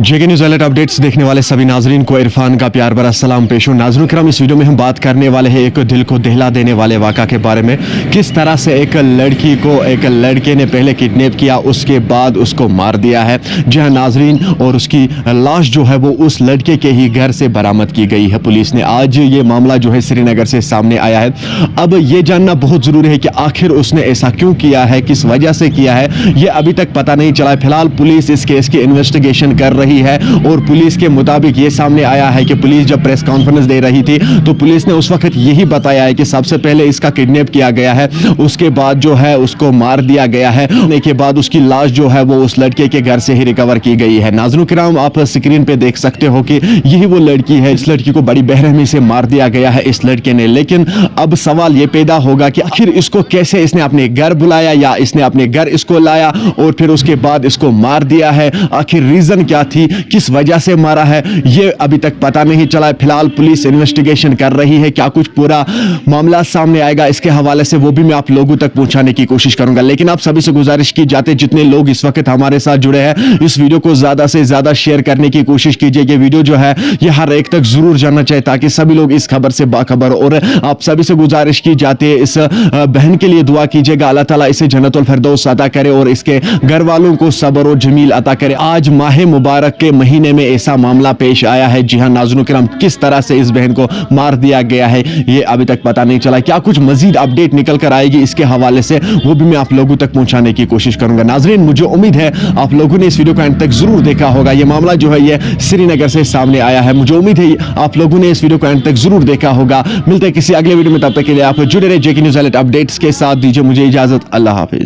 जेके news alert updates देखने वाले सभी नाजरीन को इरफान का प्यार भरा सलाम पेश हो। नाज़रीन करम, इस वीडियो में हम बात करने वाले हैं एक दिल को दहला देने वाले वाक़ा के बारे में। किस तरह से एक लड़की को एक लड़के ने पहले किडनैप किया, उसके बाद उसको मार दिया है। जी हाँ नाजरीन, और उसकी लाश जो है वो उस लड़के के ही घर से बरामद की गई है पुलिस ने। आज ये मामला जो है श्रीनगर से सामने आया है। अब ये जानना बहुत ज़रूरी है कि आखिर उसने ऐसा क्यों किया है, किस वजह से किया है, ये अभी तक पता नहीं चला है। फिलहाल पुलिस इस केस की इन्वेस्टिगेशन कर रही है और पुलिस के मुताबिक ये सामने आया है कि पुलिस जब प्रेस कॉन्फ्रेंस दे रही थी तो पुलिस ने उस वक्त यही बताया है कि सबसे पहले इसका किडनैप किया गया है, उसके बाद जो है उसको मार दिया गया है, के बाद उसकी लाश जो है वो उस लड़के के घर से ही रिकवर की गई है। नाज़रीन किराम, आप स्क्रीन पे देख सकते हो कि यही वो लड़की है। इस लड़की को बड़ी बेरहमी से मार दिया गया है इस लड़के ने। लेकिन अब सवाल ये पैदा होगा कि आखिर इसको कैसे इसने अपने घर बुलाया या इसने अपने घर इसको लाया और फिर उसके बाद इसको मार दिया है। आखिर रीजन क्या थी, किस वजह से मारा है, ये अभी तक पता नहीं चला है। फिलहाल पुलिस इन्वेस्टिगेशन कर रही है। क्या कुछ पूरा मामला सामने आएगा इसके हवाले से वो भी मैं आप लोगों तक पहुंचाने की कोशिश करूंगा। लेकिन आप सभी से गुजारिश की जाती, जितने लोग इस वक्त हमारे साथ जुड़े हैं, इस वीडियो को ज्यादा से ज्यादा शेयर करने की कोशिश कीजिए। ये वीडियो जो है ये हर एक तक जरूर जाना चाहिए ताकि सभी लोग इस खबर से बाखबर हो। और आप सभी से गुजारिश की जाती है, इस बहन के लिए दुआ कीजिएगा, अल्लाह ताला इसे जन्नतुल फिरदौस अता करे और इसके घर वालों को सब्र और जमील अता करे। आज माह मुबारक के महीने में ऐसा मामला पेश आया है। जी हां नाज़रीन किराम, किस तरह से इस बहन को मार दिया गया है ये अभी तक पता नहीं चला। क्या कुछ मजीद अपडेट निकल कर आएगी इसके हवाले से वो भी मैं आप लोगों तक पहुंचाने की कोशिश करूंगा। नाज़रीन, मुझे उम्मीद है आप लोगों ने इस वीडियो को अंत तक जरूर देखा होगा। ये मामला जो है ये श्रीनगर से सामने आया है। मुझे उम्मीद है आप लोगों ने इस वीडियो को अंत तक जरूर देखा होगा। मिलते हैं किसी अगले वीडियो में, तब तक के लिए आप जुड़े रहे जेके न्यूज़ अलर्ट अपडेट्स के साथ। दीजिए मुझे इजाजत, अल्लाह हाफिज।